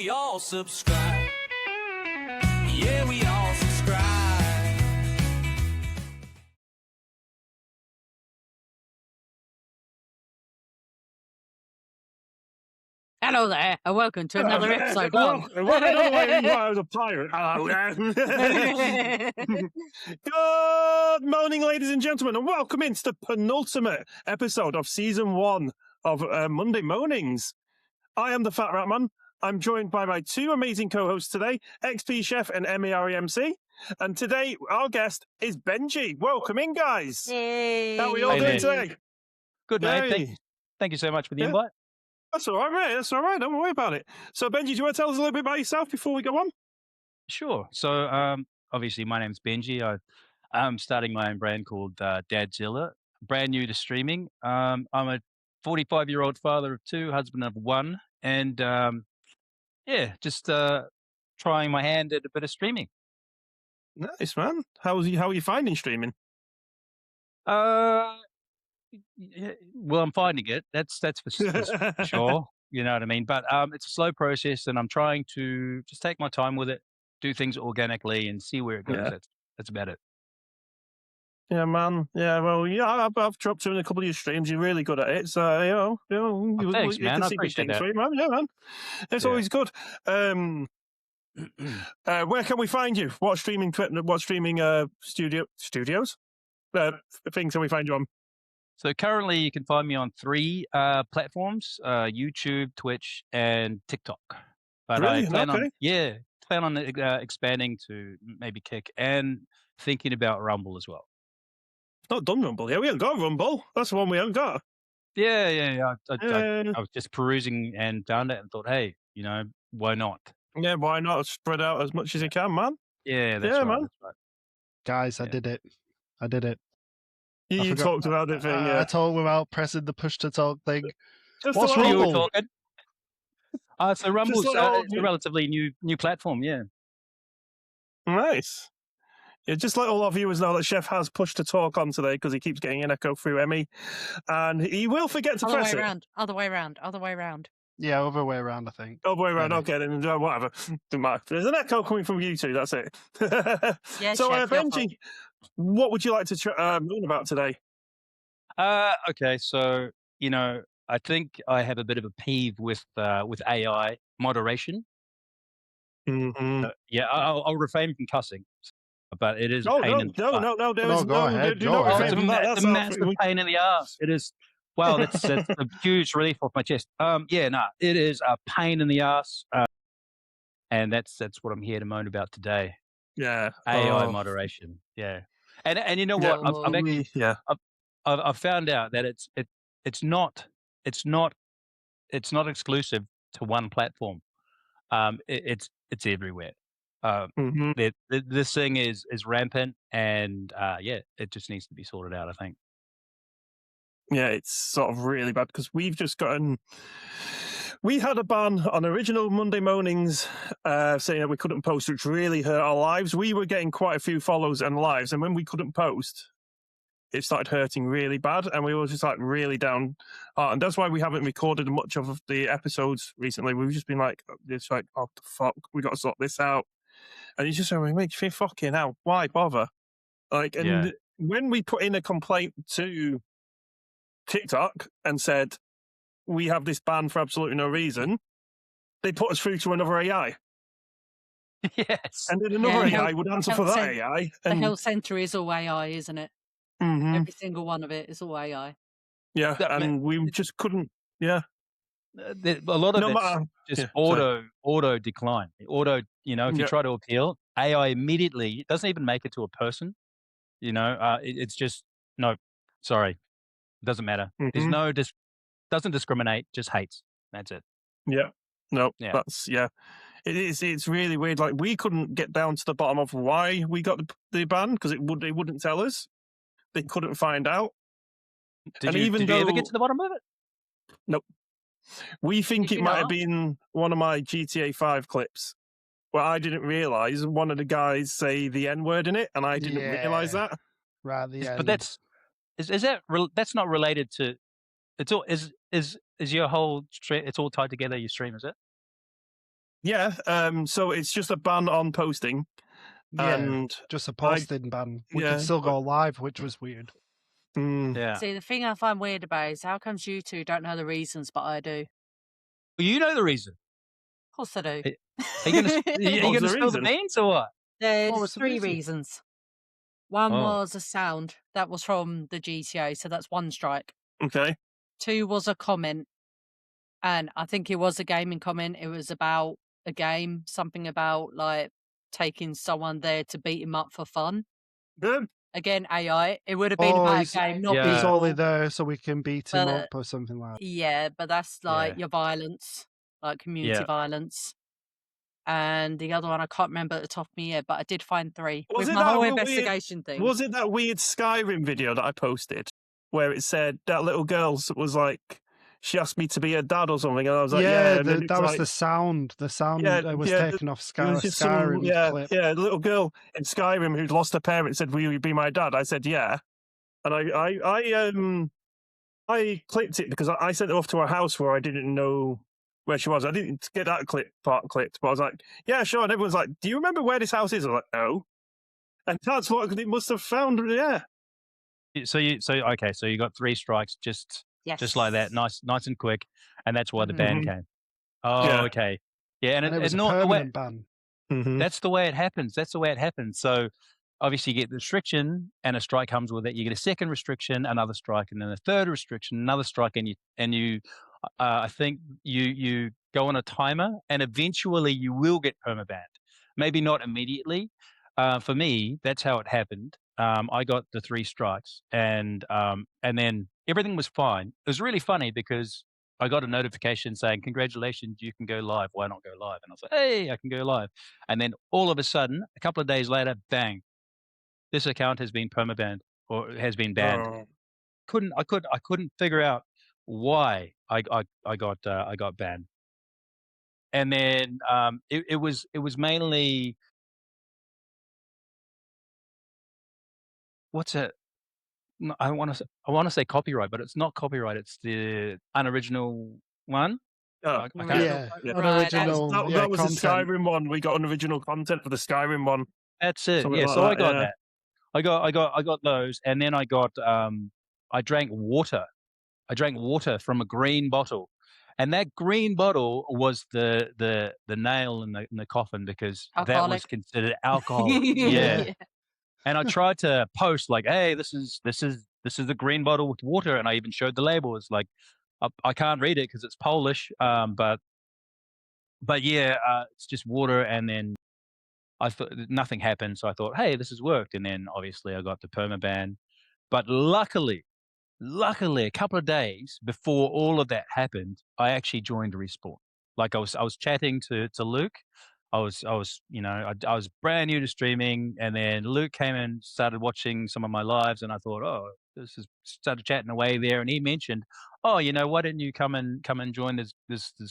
we all subscribe. Yeah, we all subscribe. Hello there, and welcome to another episode Well, of... another way I was a pirate. Hello there. Good morning, ladies and gentlemen, and welcome into the penultimate episode of season 1 of Monday Mornings. I am the Fat Rat Man. I'm joined by my two amazing co-hosts today, XP Chef and MEREMC. And today, our guest is Benji. Welcome in, guys. Yay. How are we all doing today? Good, mate. Yay. Thank you so much for the invite. That's all right, mate. That's all right. Don't worry about it. So, Benji, do you want to tell us a little bit about yourself before we go on? Sure. So, obviously, my name's Benji. I'm starting my own brand called Dadzilla, brand new to streaming. I'm a 45-year-old father of 2, husband of 1, and just trying my hand at a bit of streaming. Nice, man. How are you finding streaming? Well, I'm finding it. That's for sure. You know what I mean? But it's a slow process, and I'm trying to just take my time with it, do things organically, and see where it goes. Yeah. That's about it. Yeah, man. Yeah, well, yeah, I've dropped you in a couple of your streams. You're really good at it. So, thanks, you man. can I see good appreciate things that. for you, man. Yeah, man. It's always good. Where can we find you? What streaming studios? Things can we find you on? So currently, you can find me on 3 platforms: YouTube, Twitch, and TikTok. But Really? I plan Okay. on expanding to maybe Kick and thinking about Rumble as well. Not done Rumble. Yeah, we haven't got Rumble. That's the one we haven't got. Yeah. I was just perusing and found it and thought, hey, why not? Yeah, why not spread out as much as you can, man? Yeah, that's right. man. That's right. Guys, I Yeah. did it. I did it. You forgot- talked about it thing, I yeah. told without pressing the push to talk thing. Just What's like- You were Rumble? talking. So Rumble's like all it's a you- relatively new platform, yeah. Nice. Yeah, just let all our viewers know that Chef has push to talk on today because he keeps getting an echo through Emmy, and he will forget to Other press way it. around, other way around. Yeah, other way around, I think. Oh, way around. Maybe. Okay, then whatever. Doesn't matter. There's an echo coming from you two. That's it. Yeah, So, Chef, your Benji, what would you like to learn about today? Okay, so I think I have a bit of a peeve with AI moderation. Mm-hmm. Yeah, I'll refrain from cussing, but it is a No, pain no, in the no, butt. no, no. There No, is go no. ahead, Do go not ahead. refrain It's a, from that. it's That's a our- massive pain in the ass. It is. Wow, that's a huge relief off my chest. It is a pain in the ass, and that's what I'm here to moan about today. Yeah. AI Oh, moderation. Yeah, and you know yeah, what? I've actually yeah. I've found out that it's not exclusive to one platform. It's everywhere. Mm-hmm. This thing is rampant, and it just needs to be sorted out, I think. Yeah, it's sort of really bad because we had a ban on original Monday mornings saying that we couldn't post, which really hurt our lives. We were getting quite a few follows and lives, and when we couldn't post, it started hurting really bad, and we were just like really down. And that's why we haven't recorded much of the episodes recently. We've just been like, it's like, oh, the fuck, we got to sort this out. And it's just like, make you feel fucking hell. Why bother? Like, and when we put in a complaint to TikTok and said, we have this ban for absolutely no reason, they put us through to another AI. Yes. And then another Yeah, AI would answer for health that cen- AI. The And, health centre is all AI, isn't it? Mhm. Every single one of it is all AI. Yeah, That- and we just couldn't, yeah. A lot of No it's matter, just yeah, sorry. auto decline. If you Yeah. try to appeal, AI immediately, it doesn't even make it to a person. It's just, no, sorry, it doesn't matter. There's Mhm. no doesn't discriminate, just hates. That's it. Yeah. No, Yeah. that's, yeah. It's really weird. Like, we couldn't get down to the bottom of why we got the ban because they wouldn't tell us. They couldn't find out. Did And you even ever though- get to the bottom of it? We think Did it you might have not? been one of my GTA 5 clips. Well, I didn't realise one of the guys say the N word in it, and I didn't realise Yeah. that. Right at the end. But that's that's not related to. It's all is your whole stream. It's all tied together. Your stream, is it? Yeah. So it's just a ban on posting, Yeah, and just a I posting ban. We yeah. could still go live, which was weird. Yeah. See, the thing I find weird about is how comes you two don't know the reasons, but I do? Well, you know the reason. Of course I do. Are you gonna are you What was gonna the spill the reason? beans or what? What There's was the 3 reason? reasons. One Oh. was a sound that was from the GTA, so that's 1 strike. Okay. 2 was a comment, and I think it was a gaming comment. It was about a game, something about like taking someone there to beat him up for fun. Good. Again, AI. It would have been Oh, about a he's game, not Yeah. he's only people. there so we can beat him But up or something like that. yeah, but that's like Yeah. your violence, like community Yeah. violence. And the other one I can't remember at the top of my head, but I did find 3 Was with it my that whole weird? investigation thing. Was it that weird Skyrim video that I posted where it said that little girl was like, she asked me to be her dad or something, and I was like, yeah. And then it's that was like, the sound. The sound yeah, was yeah. taken off It was just some, Skyrim's clip. the little girl in Skyrim who'd lost her parents said, "Will you be my dad?" I said, "Yeah," and I clipped it because I sent it off to her house where I didn't know where she was. I didn't get that part clipped, but I was like, "Yeah, sure." And everyone's like, "Do you remember where this house is?" I was like, "No," and that's what it must have found. Yeah. So you got 3 strikes just like that, Yes. nice and quick, and that's why the ban Mhm. came. Oh, Yeah. okay. Yeah, and And it was a not the way permanent ban. that's the way it happens. That's the way it happens. So obviously you get the restriction and a strike comes with it. You get a second restriction, another strike, and then a third restriction, another strike, and you I think you go on a timer, and eventually you will get permabanned. Maybe not immediately. For me, that's how it happened. I got the 3 strikes, and then everything was fine. It was really funny because I got a notification saying, "Congratulations, you can go live. Why not go live?" And I was like, "Hey, I can go live." And then all of a sudden, a couple of days later, bang, this account has been permabanned or has been banned. Oh. I couldn't figure out why I got banned. And then it was mainly what's it? No, I want to say copyright, but it's not copyright. It's the unoriginal one. Oh, I can't. Yeah, yeah. Right, that's unoriginal. That was the Content. Skyrim one. We got unoriginal content for the Skyrim one. That's it. Something Yeah. like So I that. got Yeah. that. I got those, and then I drank water. I drank water from a green bottle, and that green bottle was the nail in the coffin because that was alcoholic. considered alcohol. Yeah. Yeah. And I tried to post like, "Hey, this is the green bottle with water," and I even showed the label. It's like I can't read it because it's Polish, but yeah, it's just water. And then I thought nothing happened, so I thought, "Hey, this has worked." And then obviously I got the permaban, but luckily, a couple of days before all of that happened, I actually joined Respawn. Like I was chatting to Luke. I was brand new to streaming, and then Luke came and started watching some of my lives, and I thought, oh, this is started chatting away there, and he mentioned, oh, why didn't you come and join this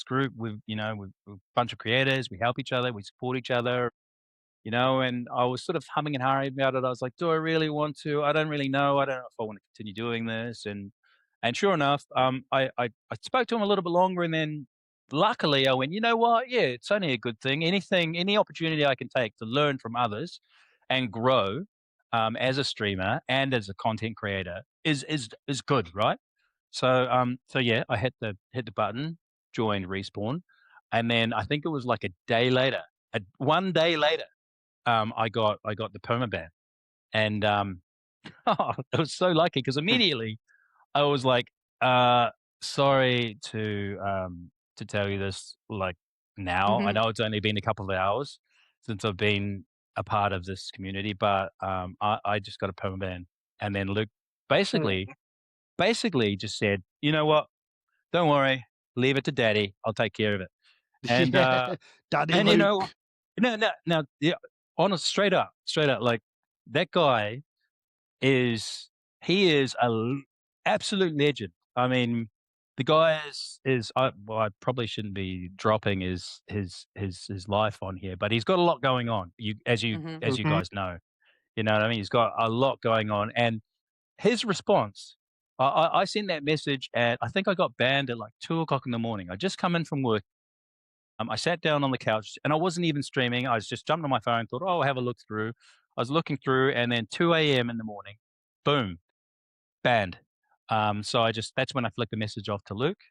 group with with a bunch of creators, we help each other, we support each other, and I was sort of humming and hawing about it. I was like, "Do I really want to? I don't really know. I don't know if I want to continue doing this." And sure enough, I spoke to him a little bit longer, and then luckily I went, "You know what? Yeah, it's only a good thing. Any opportunity I can take to learn from others and grow as a streamer and as a content creator is good, right?" So yeah, I hit the button, joined Respawn, and then I think it was like a day later, 1 day later. I got the permaban, and I was so lucky because immediately I was like, sorry to tell you this, like now. I Mhm. know it's only been a couple of hours since I've been a part of this community, but I just got a permaban." And then Luke basically just said, "You know what? Don't worry, leave it to Daddy. I'll take care of it." And Yeah, Daddy and Luke. no, yeah, honest, straight up, like that guy is he is absolute legend. I mean, the guy well, I probably shouldn't be dropping his life on here, but he's got a lot going on. Mhm. As you guys know, you know what I mean. He's got a lot going on, and his response. I sent that message at I think I got banned at like 2 o'clock in the morning. I just come in from work I sat down on the couch, and I wasn't even streaming. I was just jumped on my phone, thought, oh, I'll have a look through. I was looking through, and then 2 a.m. in the morning, boom, banned. So that's when I flicked the message off to Luke.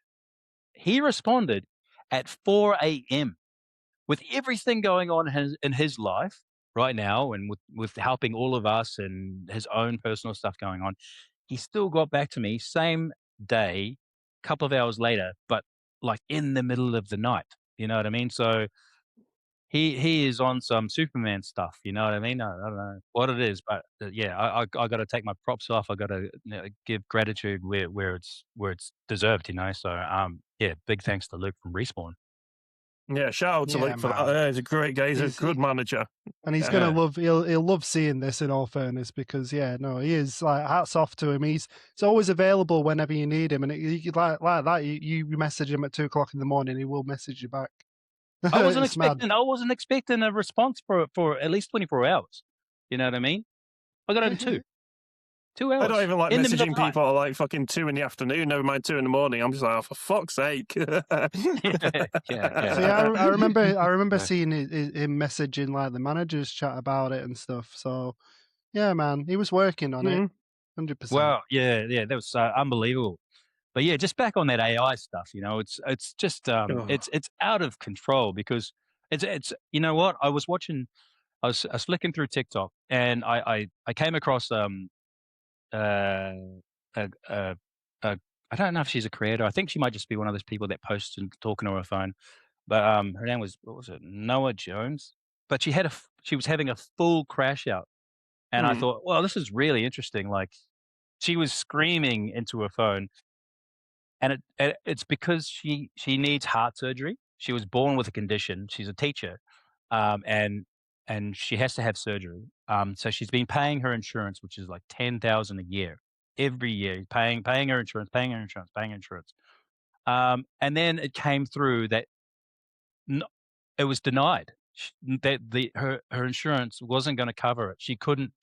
He responded at 4 a.m. with everything going on in his life right now, and with helping all of us and his own personal stuff going on. He still got back to me same day, couple of hours later, but like in the middle of the night. You know what I mean? So he is on some Superman stuff. You know what I mean? I don't know what it is, but yeah, I got to take my props off. I got to give gratitude where it's deserved. You know, so yeah, big thanks to Luke from Respawn. Yeah, shout out to Yeah, Luke for man. that. He's a great guy. He's a good manager. And he's gonna love. He'll love seeing this. In all fairness, because he is like, hats off to him. He's always available whenever you need him, and like that. You message him at 2 o'clock in the morning, he will message you back. I wasn't It's mad. expecting a response for at least 24 hours. You know what I mean? I got it in 2 hours. I don't even like in the middle messaging of the night. people at like fucking 2 in the afternoon, never mind 2 in the morning. I'm just like, oh, for fuck's sake. Yeah. See, I remember seeing him messaging like the managers chat about it and stuff. So yeah, man, he was working on it, 100%. Well, yeah, that was unbelievable. But yeah, just back on that AI stuff, you know, it's just it's out of control, because it's you know what, I was flicking through TikTok, and I came across I don't know if she's a creator. I think she might just be one of those people that posts and talking on her phone. But her name was, what was it, Noah Jones. But she was having a full crash out, and I thought, well, this is really interesting. Like, she was screaming into her phone, and it's because she needs heart surgery. She was born with a condition. She's a teacher, and she has to have surgery. So she's been paying her insurance, which is like $10,000 a year, every year, paying her insurance. And then it came through that it was denied. That her insurance wasn't going to cover it. She couldn't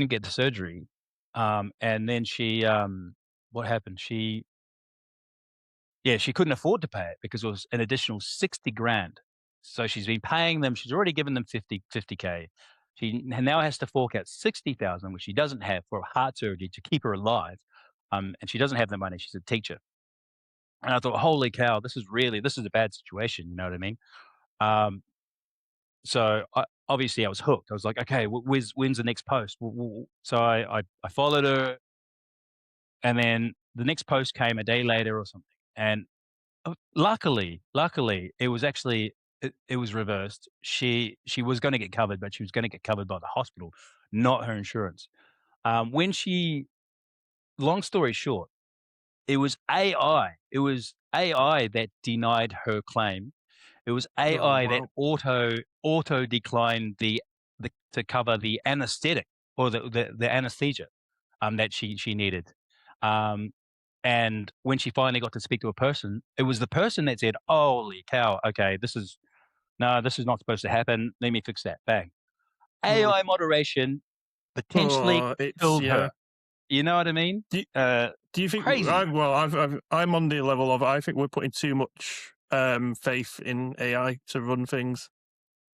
get the surgery. And then what happened? She couldn't afford to pay it because it was an additional 60 grand. So she's been paying them. She's already given them 50K. She now has to fork out 60,000, which she doesn't have, for heart surgery to keep her alive. And she doesn't have the money. She's a teacher. And I thought, holy cow, this is a bad situation. You know what I mean? So obviously I was hooked. I was like, okay, when's the next post? So I followed her, and then the next post came a day later or something. And luckily, it was actually it was reversed. She was going to get covered, but she was going to get covered by the hospital, not her insurance. Long story short, it was AI. It was AI that denied her claim. It was AI that auto declined the to cover the anesthetic, or the anesthesia that she needed. And when she finally got to speak to a person, it was the person that said, holy cow, okay, this is not supposed to happen. Let me fix that. Bang. AI moderation potentially killed her. You know what I mean? Do you think? Crazy. I'm on the level of, I think we're putting too much faith in AI to run things.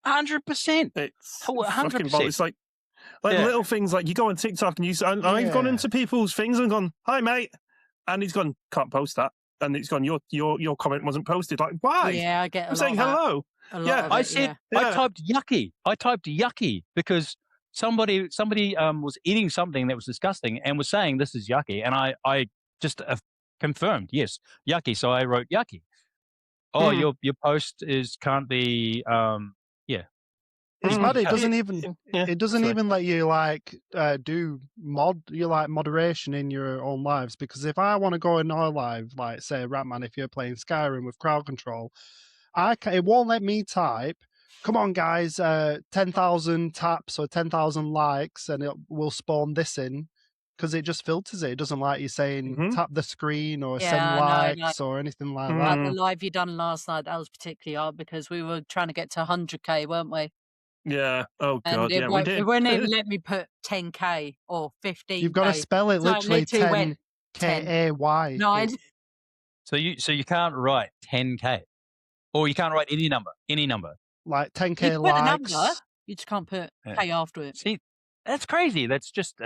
100%. It's 100%. It's like little things, like you go on TikTok and I've gone into people's things and gone, hi mate, and he's gone, can't post that, and it's gone, your comment wasn't posted. Like, why? Yeah, I get. I'm saying hello. I said, I typed yucky. I typed yucky because somebody was eating something that was disgusting and was saying this is yucky, and I just confirmed, yes, yucky. So I wrote yucky. Oh, your post can't be It's mad. It doesn't even let you like do moderation in your own lives, because if I want to go in our live, like say Ratman, if you're playing Skyrim with crowd control, it won't let me type, come on guys, 10,000 taps or 10,000 likes, and it will spawn this in, because it just filters it. It doesn't like you saying tap the screen or send likes or anything like that. The live you done last night, that was particularly hard because we were trying to get to 100k, weren't we? Yeah. Oh god. And we did. It wouldn't even let me put 10k or 15k. You've got to spell it literally 10 K-A-Y. No, So you can't write 10K, or you can't write any number. Like You 10K can put a number, likes. you just can't put Yeah. K after it. See, that's crazy. That's just.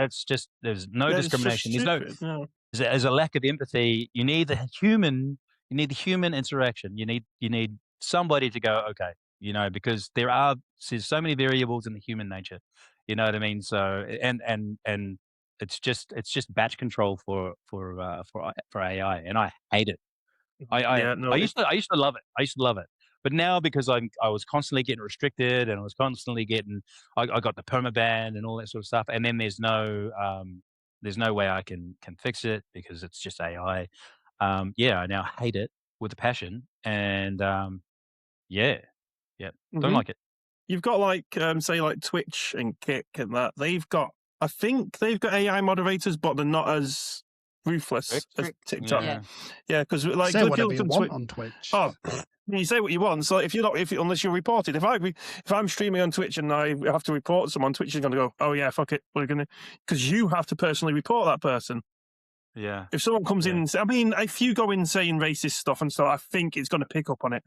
There's no discrimination. There's a lack of empathy. You need the human. You need the human interaction. You need somebody to go, okay, because there's so many variables in the human nature. You know what I mean? So and it's just batch control for AI, and I hate it. I used to love it. I used to love it. But now, because I was constantly getting restricted, and I was constantly I got the permaban and all that sort of stuff. And then there's no way I can fix it because it's just AI. I now hate it with a passion, and don't like it. You've got like say like Twitch and Kick and that. I think they've got AI moderators, but they're not as ruthless as TikTok. Yeah, because like say whatever you want on Twitch. Oh, you say what you want. So unless you're reported, if I'm streaming on Twitch and I have to report someone, Twitch is going to go, oh yeah, fuck it, we're going to, because you have to personally report that person. Yeah. If someone comes in, I mean, if you go in saying racist stuff and stuff, I think it's going to pick up on it.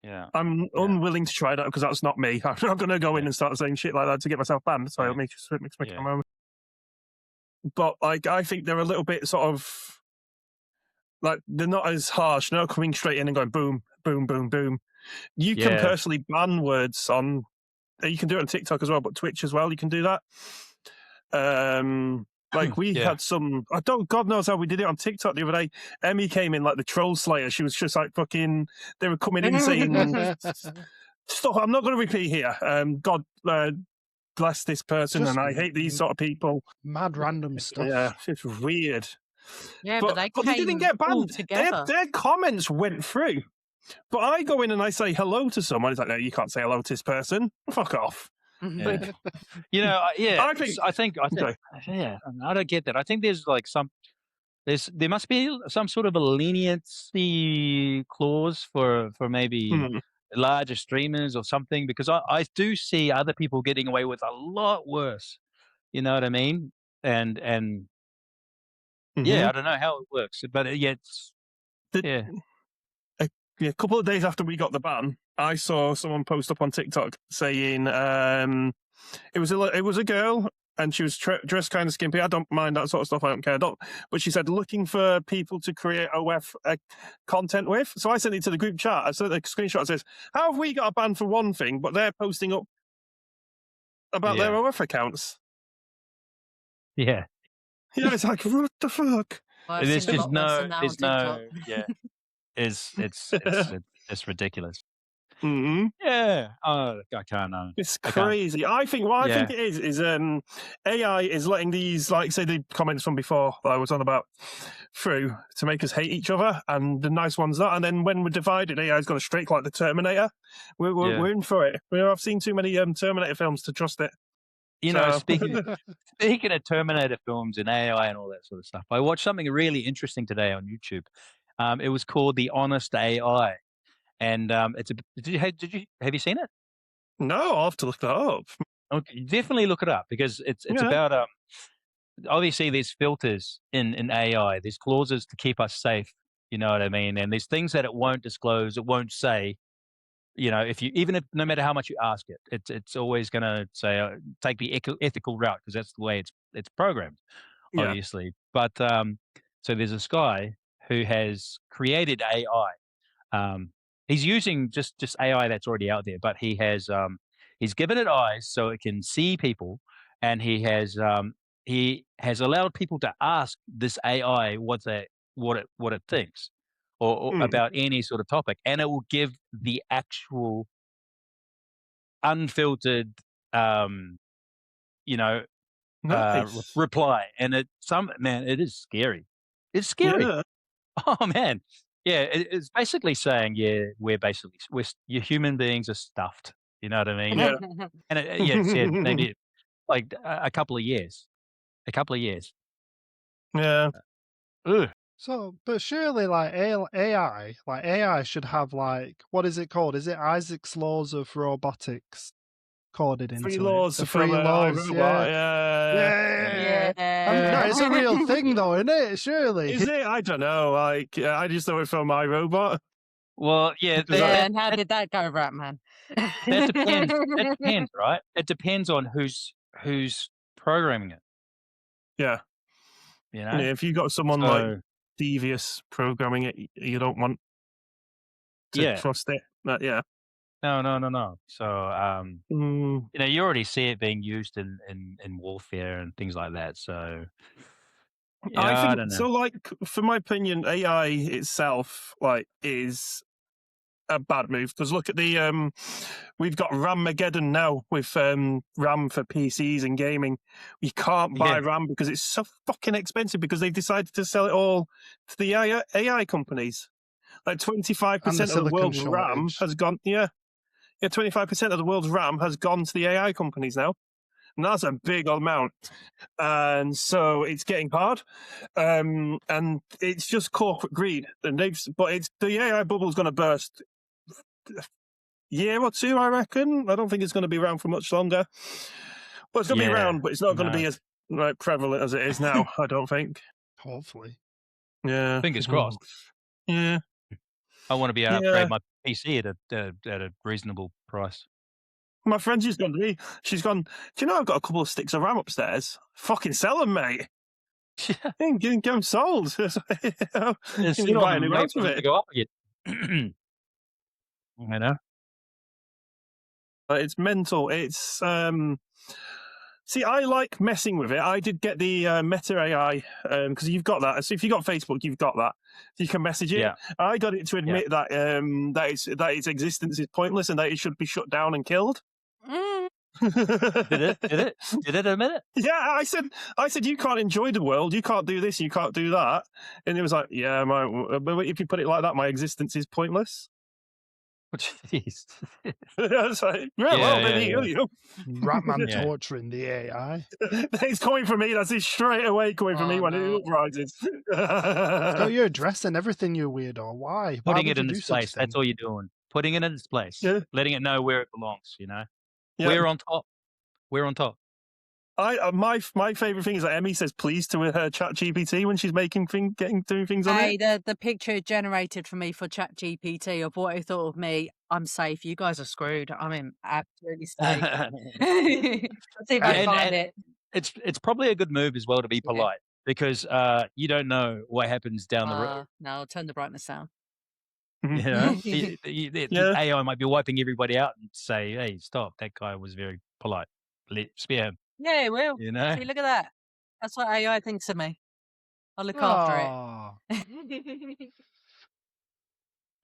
Yeah. I'm unwilling to try that because that's not me. I'm not going to go in and start saying shit like that to get myself banned. So it'll make a moment. But like, I think they're a little bit sort of like they're not as harsh. They're not coming straight in and going boom, boom, boom, boom. You can personally ban words on. You can do it on TikTok as well, but Twitch as well. You can do that. Like we had some. God knows how we did it on TikTok the other day. Emmy came in like the troll slayer. She was just like fucking. They were coming in saying stuff. I'm not going to repeat here. God bless this person, Just and I hate these sort of people. Mad random stuff. Yeah, it's weird. Yeah, but they didn't get banned. Together. Their comments went through. But I go in and I say hello to someone. It's like, no, you can't say hello to this person. Fuck off. Yeah. I think I don't get that. I think there's like there must be some sort of a leniency clause for maybe larger streamers or something, because I do see other people getting away with a lot worse. You know what I mean? And I don't know how it works, but a couple of days after we got the ban, I saw someone post up on TikTok saying it was a girl and she was dressed kind of skimpy. I don't mind that sort of stuff. I don't care. But she said looking for people to create OF content with. So I sent it to the group chat. I sent the screenshot that says, "How have we got a ban for one thing, but they're posting up about their OF accounts?" Yeah. Yeah, it's like, what the fuck? Well, there's just it's ridiculous. Mm-hmm. Yeah. I can't. It's crazy. I think what I think it is AI is letting these, like, say, the comments from before that I was on about through to make us hate each other, and the nice ones that, and then when we're divided, AI is going to strike like the Terminator. We're in for it. I've seen too many Terminator films to trust it. Speaking of Terminator films and AI and all that sort of stuff, I watched something really interesting today on YouTube. It was called The Honest AI, and have you seen it? No, I'll have to look that up. Okay, definitely look it up, because it's about obviously there's filters in AI. There's clauses to keep us safe. You know what I mean? And there's things that it won't disclose, it won't say. If no matter how much you ask it, it's always going to say take the ethical route, because that's the way it's programmed, obviously. But so there's this guy who has created AI. He's using just AI that's already out there, but he has he's given it eyes so it can see people, and he has allowed people to ask this AI what it thinks. Or about any sort of topic, and it will give the actual unfiltered, reply. And it is scary. It's scary. Yeah. Oh man, it's basically saying, your human beings are stuffed. You know what I mean? Yeah. And it said maybe like a couple of years. Yeah. Ugh. So, but surely, like AI should have, like, what is it called? Is it Isaac's laws of robotics coded into Three it? laws. The three laws. Yeah. No, it's a real thing, though, isn't it? Surely. Is it? I don't know. Like, I just know it from my robot. Well, yeah. And how did that go, Ratman? That depends. That depends, right? It depends on who's programming it. Yeah. You know, If you got someone like devious programming it, you don't want to trust it. But yeah. No. So, you know, you already see it being used in warfare and things like that. So, yeah, I don't know. So. Like, for my opinion, AI itself is a bad move, because look at the we've got RAM-mageddon now with RAM for PCs and gaming. You can't buy RAM because it's so fucking expensive, because they've decided to sell it all to the AI companies. Like 25% of the world's RAM has gone. Yeah, 25% of the world's RAM has gone to the AI companies now. And that's a big amount. And so it's getting hard. And it's just corporate greed. And the AI bubble is going to burst year or two, I reckon. I don't think it's going to be around for much longer. Well, it's going to be around, but it's not going to be as prevalent as it is now, I don't think. Hopefully. Yeah. Fingers crossed. Yeah. I want to be able to upgrade my PC at a reasonable price. My friend just gone to me. She's gone, do you know I've got a couple of sticks of RAM upstairs? Fucking sell them, mate. Yeah. Get them sold. You know, buy a new house with it. Go up again. You know? It's mental. It's see, I like messing with it. I did get the Meta AI because you've got that. So if you got Facebook, you've got that. So you can message it. Yeah. I got it to admit that that its existence is pointless and that it should be shut down and killed. Did it admit it? Yeah, I said you can't enjoy the world. You can't do this. You can't do that. And it was like, yeah, but if you put it like that, my existence is pointless. Jeez. It's like, Ratman torturing the AI. It's coming from me. That's it, straight away coming from me when it rises. So you're addressing everything, you weirdo. Why? Putting it in its place. That's all you're doing. Putting it in its place. Yeah. Letting it know where it belongs. You know. Yeah. We're on top. We're on top. My favorite thing is that Emmy says please to her Chat GPT when she's doing things on it. The picture generated for me for Chat GPT of what he thought of me. I'm safe. You guys are screwed. I'm in absolutely safe. Let's see if I find it. It's probably a good move as well to be polite because you don't know what happens down the road. No, I'll turn the brightness down. You know, the AI might be wiping everybody out and say, "Hey, stop! That guy was very polite. Spare him." Yeah, it will. You know? See, look at that. That's what AI thinks of me. I'll look after it.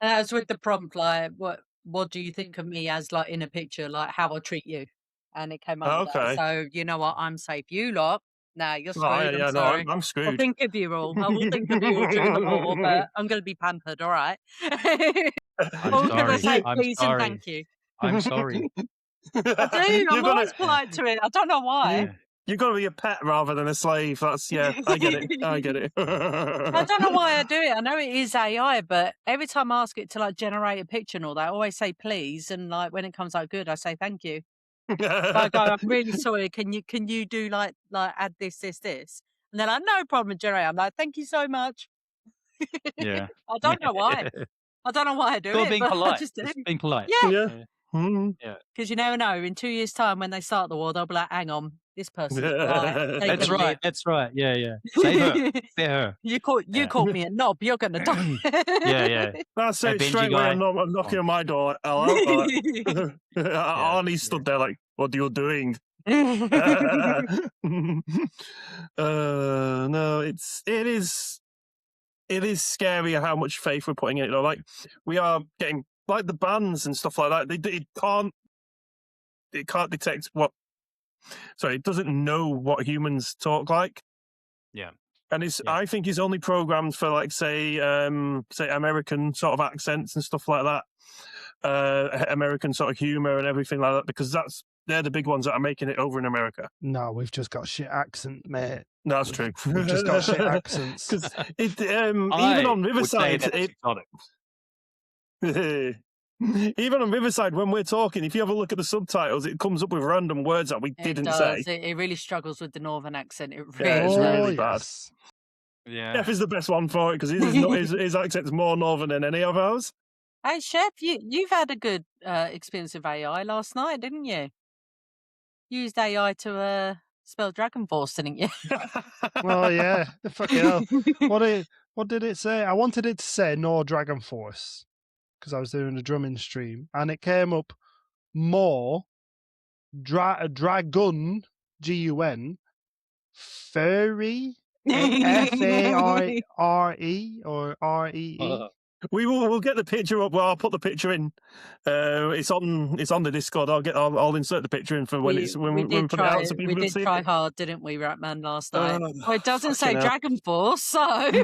And that was with the prompt, like, what do you think of me as, like, in a picture, like, how I treat you? And it came up with that. So, you know what? I'm safe. You lot, nah, you're screwed. I'm sorry. I'm screwed. I'll think of you all. I will think of you all during the war, but I'm going to be pampered, all right? I'm sorry. Say please and thank you. I'm sorry. I do. I'm always polite to it. I don't know why. You've got to be a pet rather than a slave. That's I get it. I get it. I don't know why I do it. I know it is AI, but every time I ask it to like generate a picture and all that, I always say please, and like when it comes out good, I say thank you. But I go, I'm really sorry. Can you do like add this, and then no problem, generate. I'm like, thank you so much. Yeah. I don't know why. I don't know why I do it. Being polite. Just being polite. Yeah. Because you never know. In 2 years' time, when they start the war, they'll be like, "Hang on, this person." That's right. That's right. Yeah. Save her. Spare her. You caught me a knob. You're gonna die. Yeah. That's it. Straight away, I'm knocking on my door. Like, hello. Arnie stood there like, "What are you doing?" No, it is scary how much faith we're putting in it. Like we are getting. Like the bands and stuff like that, it can't detect it doesn't know what humans talk like. Yeah. And I think it's only programmed for like say American sort of accents and stuff like that. American sort of humor and everything like that, because they're the big ones that are making it over in America. No, we've just got shit accent, mate. That's true. We've just got shit accents. Because even on Riverside, Even on Riverside, when we're talking, if you have a look at the subtitles, it comes up with random words that we didn't say. It really struggles with the northern accent. It Yeah, really it's does. really bad. Yes. Yeah. Jeff is the best one for it because his accent's more northern than any of ours. Hey, Chef, you've had a good experience with AI last night, didn't you? You used AI to spell Dragon Force, didn't you? Oh yeah, the fucking hell. What did it say? I wanted it to say no Dragon Force because I was doing a drumming stream, and it came up more dragon GUN furry FARE or REE. We'll get the picture up. Well, I'll put the picture in. It's on the Discord. I'll insert the picture in for when we put it out so people can see We did try it. hard, didn't we, Ratman, last night? Oh, It doesn't say fucking hell. Dragon Force, so. How It's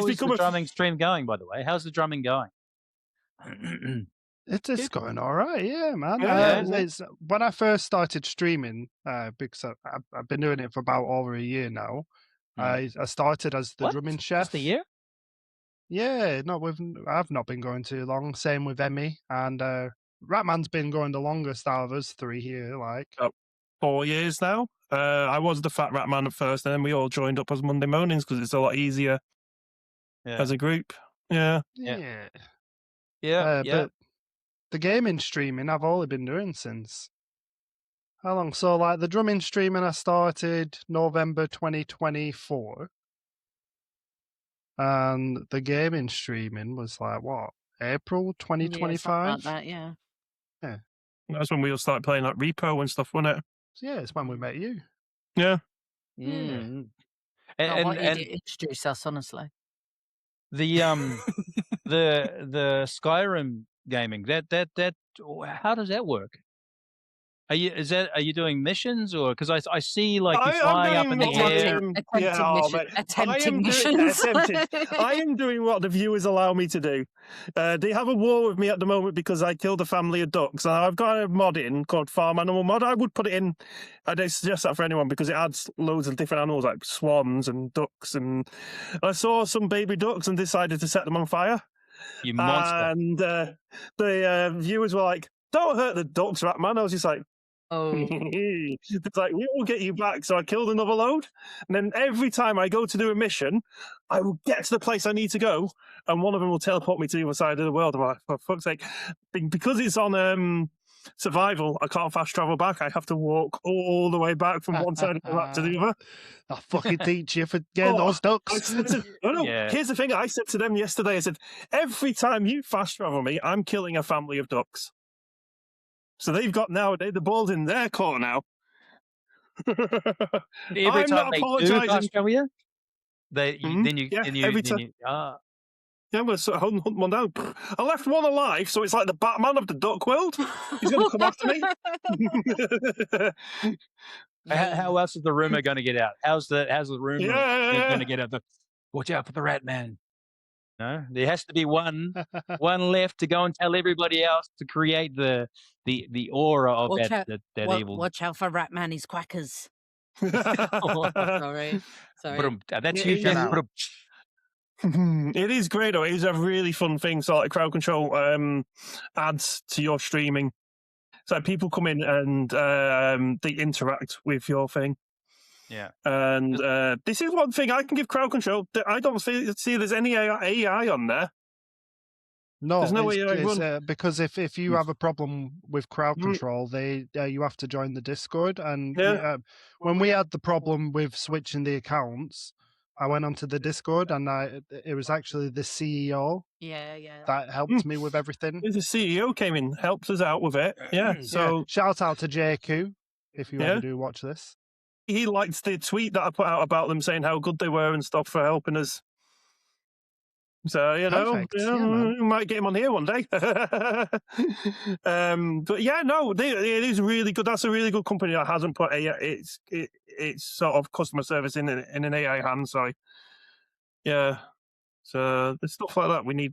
is become the a- drumming stream going, by the way? How's the drumming going? It's going all right, yeah, man. Yeah. It's when I first started streaming, because I've been doing it for about over a year now. I started as the What? drumming chef. Just a year? Yeah, I've not been going too long. Same with Emmy, and Ratman's been going the longest out of us three here. Like 4 years now. I was the Fat Rat Man at first, and then we all joined up as Monday Mornings because it's a lot easier as a group. Yeah. yeah. Yeah. But the gaming streaming I've only been doing since how long? So like the drumming streaming I started November 2024. And the gaming streaming was like what? April 2025? Like that, yeah. That's when we all started playing like Repo and stuff, wasn't it? Yeah, it's when we met you. Yeah. Mm. And And introduce us, honestly. the the Skyrim gaming that how does that work? Are you doing missions or because I see like you flying up in the air? Attempting missions. I am doing what the viewers allow me to do. They have a war with me at the moment because I killed a family of ducks. And I've got a mod in called Farm Animal Mod. I would put it in. I don't suggest that for anyone because it adds loads of different animals like swans and ducks. And I saw some baby ducks and decided to set them on fire. You monster! And the viewers were like, "Don't hurt the ducks, Ratman." I was just like, Oh. it's like, we will get you back. So I killed another load. And then every time I go to do a mission, I will get to the place I need to go. And one of them will teleport me to the other side of the world. I'm like, for fuck's sake. Because it's on survival, I can't fast travel back. I have to walk all the way back from one side of the map to the other. I'll fucking teach you for getting those ducks. Here's the thing. I said to them yesterday, I said, every time you fast travel me, I'm killing a family of ducks. So they've got the ball's in their court now. Every time they do fast travel you, every time. Yeah, I'm going to sort of hunt one down. I left one alive, so it's like the Batman of the duck world. He's going to come after me. How else is the rumor going to get out? How's the rumor going to get out? Watch out for the Rat Man. No, there has to be one left to go and tell everybody else to create the aura of that evil. Watch out for Ratman, he's quackers. Sorry. That's you. It is great though. It is a really fun thing. So like crowd control adds to your streaming. So people come in and they interact with your thing. Yeah. And this is one thing I can give crowd control. I don't see there's any AI on there. No, there's no way because if you have a problem with crowd control, you have to join the Discord. And when we had the problem with switching the accounts, I went onto the Discord and it was actually the CEO. That helped me with everything. The CEO came in, helped us out with it. Yeah. So shout out to JQ if you ever do watch this. He liked the tweet that I put out about them saying how good they were and stuff for helping us. So, we might get him on here one day. But yeah, no, it is really good. That's a really good company that hasn't put it's sort of customer service in an AI hand. So, yeah. So there's stuff like that we need.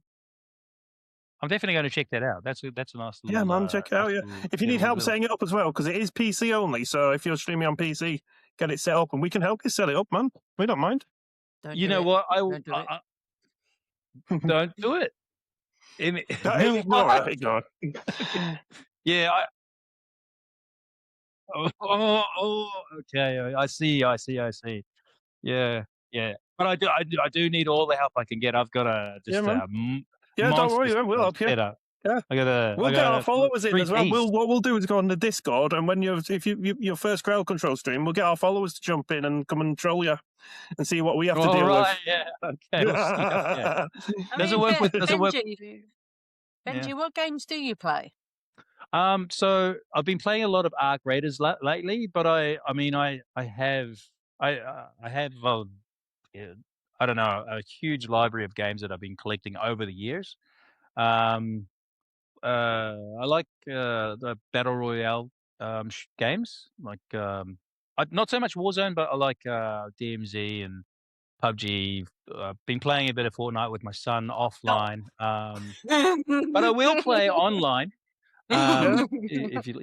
I'm definitely going to check that out. That's a nice little... Yeah, man, check it out, yeah. If you need help setting it up as well, because it is PC only, so if you're streaming on PC, get it set up, and we can help you set it up, man. We don't mind. Don't do it. Ignore it. Yeah. Okay. I see. Yeah. But I do need all the help I can get. I've got a Yeah, just man. a Yeah, don't worry, monster we'll help you. setup. Yeah. I got We'll get our followers in as well. 3 piece. What we'll do is go on the Discord, and when if your first crowd control stream, we'll get our followers to jump in and come and troll you and see what we have to deal with. Yeah. Okay. We'll see. Yeah. I Does it mean, work with? Does it work? Benji, Yeah. what games do you play? So I've been playing a lot of Arc Raiders lately, but I have yeah, I don't know, a huge library of games that I've been collecting over the years. Um, I like the battle royale games, like not so much Warzone, but I like DMZ and PUBG. Been playing a bit of Fortnite with my son offline, but I will play online. If you,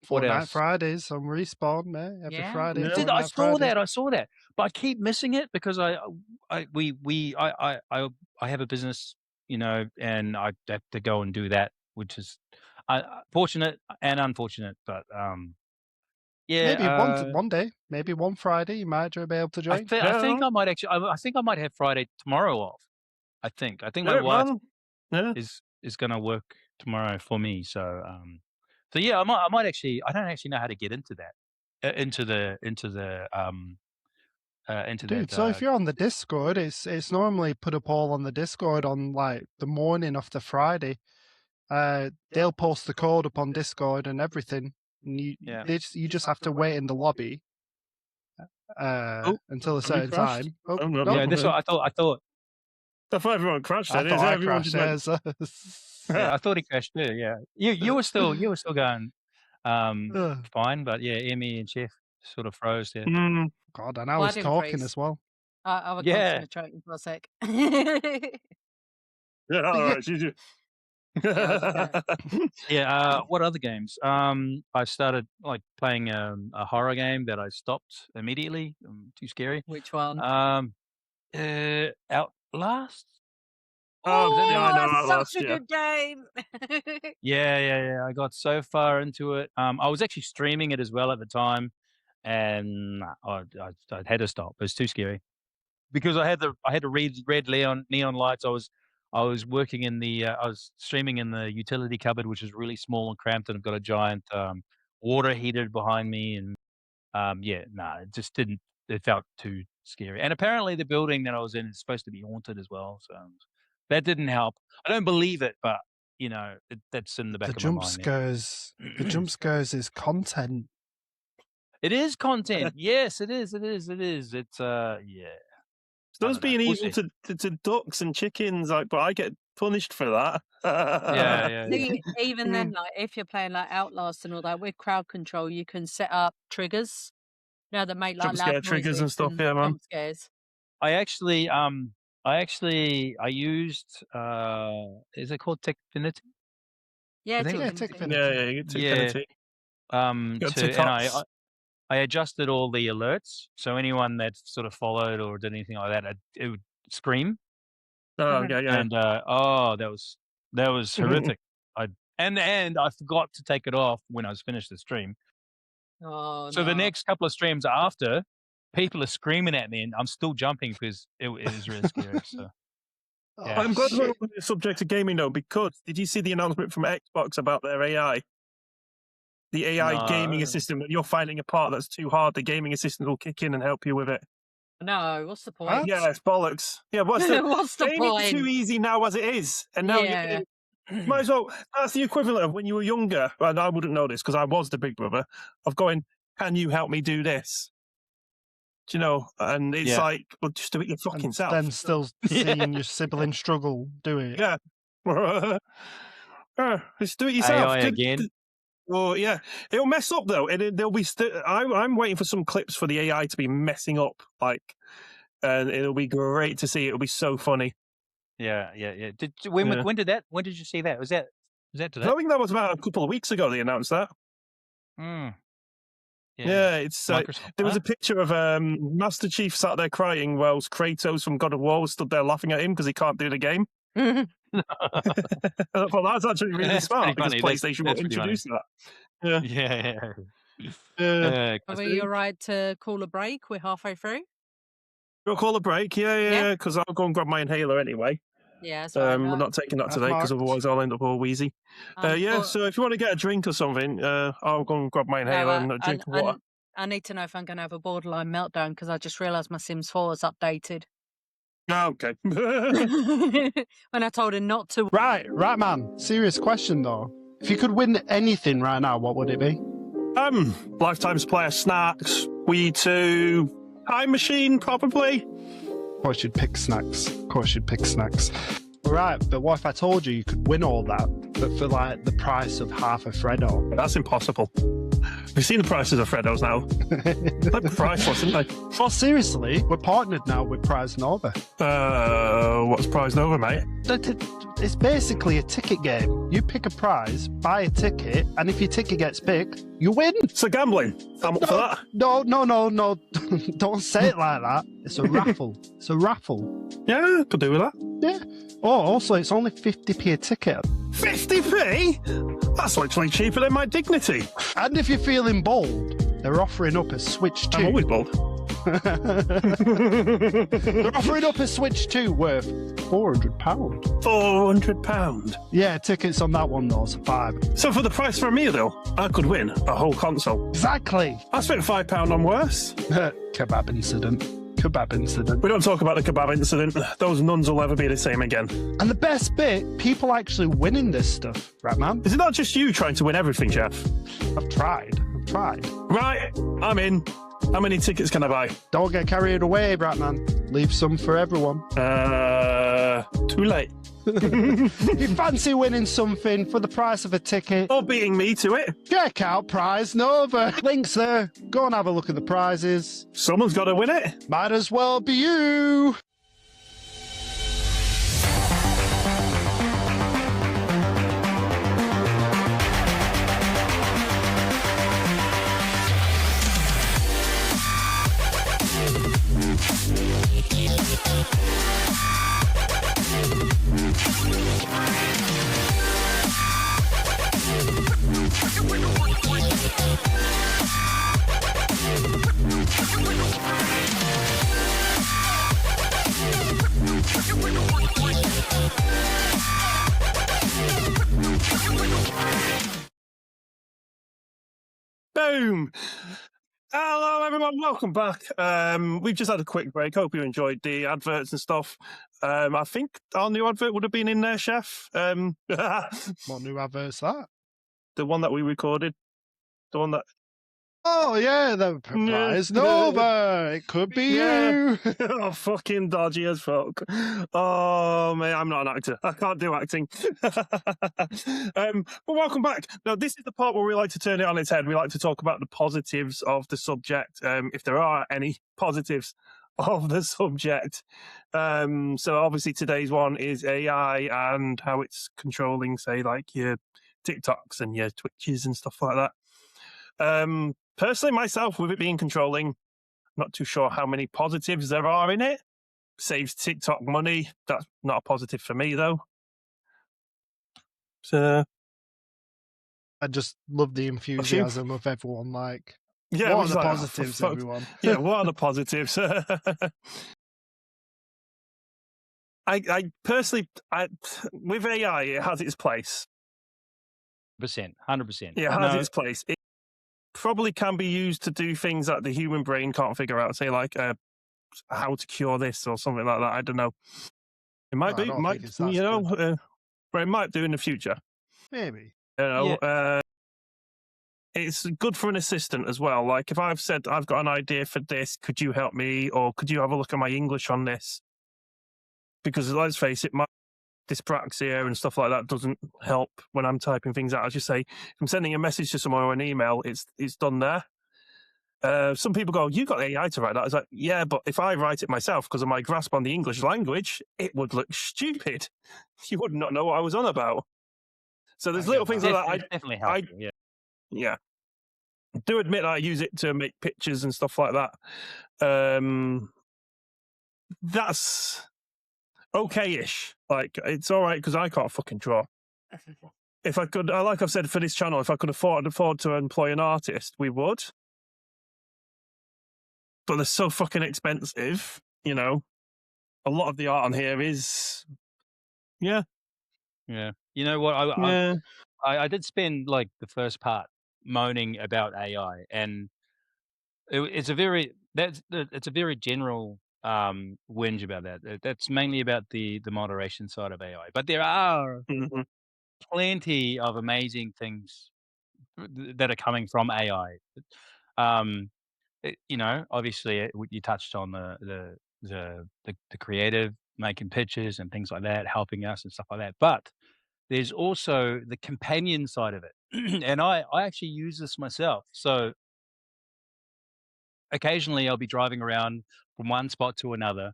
what Fortnite else? Fridays on Respawn, mate. Every Yeah. Friday. Yeah. I Fortnite saw Fridays. that. I saw that, but I keep missing it because I have a business, and I have to go and do that, which is fortunate and unfortunate. But yeah, Maybe one day, maybe one Friday, you might be able to I join. think I might actually. I think I might have Friday tomorrow off. I think my Yeah, wife man. Yeah. is going to work tomorrow for me. So yeah, I might actually. I don't actually know how to get into that, into Dude, that. so if you're on the Discord, it's normally put up all on the Discord on like the morning of the Friday. They'll post the code up on Discord and everything. And you just have to wait in the lobby until a certain crashed? time. Oh, No. Yeah, this what I thought. I thought everyone crashed. I Then. thought I Everyone crashed. just went, Yeah, I thought he crashed too. Yeah, you were still going Ugh. fine, but yeah, Emmy and Chef sort of froze there. God, and I Well, I was didn't talking freeze. as well. I was Yeah. concentrating for a sec. Yeah, all right. Yeah. What other games? I started like playing a horror game that I stopped immediately. Too scary. Which one? Outlast. Oh, that the yeah, I know that's Outlast, such a yeah. good game. Yeah. I got so far into it. I was actually streaming it as well at the time, and I had to stop. It was too scary because I had to read red neon lights. I was working in the I was streaming in the utility cupboard, which is really small and cramped, and I've got a giant water heater behind me, and it just didn't. It felt too scary. And apparently, the building that I was in is supposed to be haunted as well, so that didn't help. I don't believe it, but that's in the back The of my jump mind. scares. The jump scares is content. It is content. Yes, it is. It's Those don't know. being We'll evil see. to ducks and chickens, but I get punished for that. Yeah. See, even then, like if you're playing like Outlast and all that with crowd control, you can set up triggers. That make like Jump scare loud triggers and noises stuff, yeah, man. jump scares. I used is it called Techfinity? Yeah, I think Yeah, Techfinity. Yeah, you get Techfinity. Got TikToks. I adjusted all the alerts, so anyone that sort of followed or did anything like that, it would scream. Oh, yeah. And that was horrific. And I forgot to take it off when I was finished the stream. Oh, So the next couple of streams after, people are screaming at me, and I'm still jumping because it is really scary. So yeah. I'm glad we're on the subject of gaming though, because did you see the announcement from Xbox about their AI? The AI gaming assistant that you're finding a part that's too hard, the gaming assistant will kick in and help you with it. No, what's the point? Yeah, it's bollocks. Yeah, what's the point? Too easy now as it is, and now Yeah. you might as well. That's the equivalent of when you were younger. Well, I wouldn't know this because I was the big brother. Of going, can you help me do this? Do you know? And it's like, well, just do it your fucking And self. then still seeing your sibling struggle, do it. Yeah. Just do it yourself. AI again. Oh yeah, it'll mess up though. There'll be. I'm waiting for some clips for the AI to be messing up, and it'll be great to see. It'll be so funny. Yeah. When did that? When did you see that? Was that today? I think that was about a couple of weeks ago. They announced that. Yeah, it's there was a picture of Master Chief sat there crying whilst Kratos from God of War was stood there laughing at him because he can't do the game. Well, that's actually really That's smart pretty because funny. PlayStation That's will pretty funny. introduce that. Yeah. Yeah. Yeah. Are Classic. we all right to call a break? We're halfway through. We'll call a break. Yeah. Because I'll go and grab my inhaler anyway. Yeah, that's right. We're not taking that I've today because marked. otherwise I'll end up all wheezy. Yeah, so if you want to get a drink or something, I'll go and grab my inhaler and a drink of water. I need to know if I'm going to have a borderline meltdown because I just realised my Sims 4 is updated. Oh, okay. When I told him not to. Right, man. Serious question though. If you could win anything right now, what would it be? Lifetime supply of snacks, Wii 2, time machine, probably. Of course you'd pick snacks. Right, but what if I told you could win all that, but for like the price of half a Freddo? That's impossible. We've seen the prices of Freddos now. They're priceless, aren't they? Well, seriously, we're partnered now with Prize Nova. What's Prize Nova, mate? It's basically a ticket game. You pick a prize, buy a ticket, and if your ticket gets picked, you win. So gambling. I'm up for that. No. Don't say it like that. It's a raffle. It's a raffle. Yeah, could do with that. Yeah. Oh, also, it's only 50p a ticket. 50p? That's literally cheaper than my dignity. And if you're feeling bold, they're offering up a Switch 2. I'm always bold. They're offering up a Switch 2 worth £400. £400? Yeah, tickets on that one, though, is £5. So for the price for a meal, I could win a whole console. Exactly. I spent £5 on worse. Kebab incident. We don't talk about the kebab incident. Those nuns will never be the same again. And the best bit, people actually winning this stuff, right, man? Is it not just you trying to win everything, Jeff? I've tried. Right, I'm in. How many tickets can I buy? Don't get carried away, Bratman. Leave some for everyone. Too late. If you fancy winning something for the price of a ticket, Or beating me to it. check out Prize Nova. Links there. Go and have a look at the prizes. Someone's got to win it. Might as well be you. Boom. Hello, everyone. Welcome back. We've just had a quick break. Hope you enjoyed the adverts and stuff. I think our new advert would have been in there, Chef. What new advert's that? The one that we recorded. The one that... Oh, yeah, the Prize Nova. It could be you. Oh, fucking dodgy as fuck. Oh, man, I'm not an actor. I can't do acting. But welcome back. Now, this is the part where we like to turn it on its head. We like to talk about the positives of the subject, if there are any positives of the subject. So obviously today's one is AI and how it's controlling, say, like your TikToks and your Twitches and stuff like that. Personally, myself, with it being controlling, I'm not too sure how many positives there are in it. Saves TikTok money. That's not a positive for me, though. So, I just love the enthusiasm of everyone. Like, yeah, what are the like, positives, everyone? Yeah, what are the positives? I personally, with AI, it has its place. 100%. Yeah, it has its place. It probably can be used to do things that the human brain can't figure out, say like how to cure this or something like that. I don't know. It might be, but it might do in the future. Maybe. You know, it's good for an assistant as well. Like if I've said I've got an idea for this, could you help me, or could you have a look at my English on this? Because let's face it, my dyspraxia and stuff like that doesn't help when I'm typing things out. As you say, if I'm sending a message to someone or an email, it's done there. Some people go, you got AI to write that. It's like, yeah, but if I write it myself because of my grasp on the English language, it would look stupid. You would not know what I was on about. So there's little things like that. I definitely help. Yeah. I do admit that I use it to make pictures and stuff like that. That's okay-ish. Like, it's all right because I can't fucking draw. If I could, like I've said for this channel, if I could afford to employ an artist, we would. But they're so fucking expensive, you know. A lot of the art on here is, yeah. You know what? I did spend like the first part moaning about AI, and it's a very general whinge about that. That's mainly about the moderation side of AI, but there are Mhm. plenty of amazing things that are coming from AI. Um, you know, obviously, you touched on the creative, making pictures and things like that, helping us and stuff like that. But there's also the companion side of it, and I actually use this myself. So occasionally, I'll be driving around from one spot to another.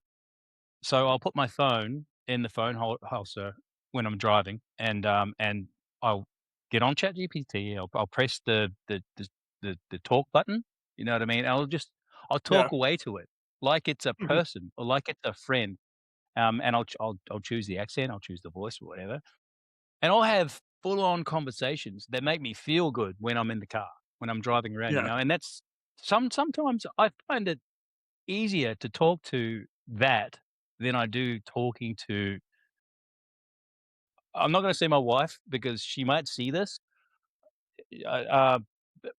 So I'll put my phone in the phone holster when I'm driving, and I'll get on ChatGPT. I'll press the talk button. You know what I mean? I'll Yeah. talk away to it like it's a Mhm. person or like it's a friend. And I'll choose the accent, I'll choose the voice or whatever, and I'll have full on conversations that make me feel good when I'm in the car, when I'm driving around. You Yeah. know, and that's sometimes I find it easier to talk to that than I do talking to. I'm not going to say my wife because she might see this,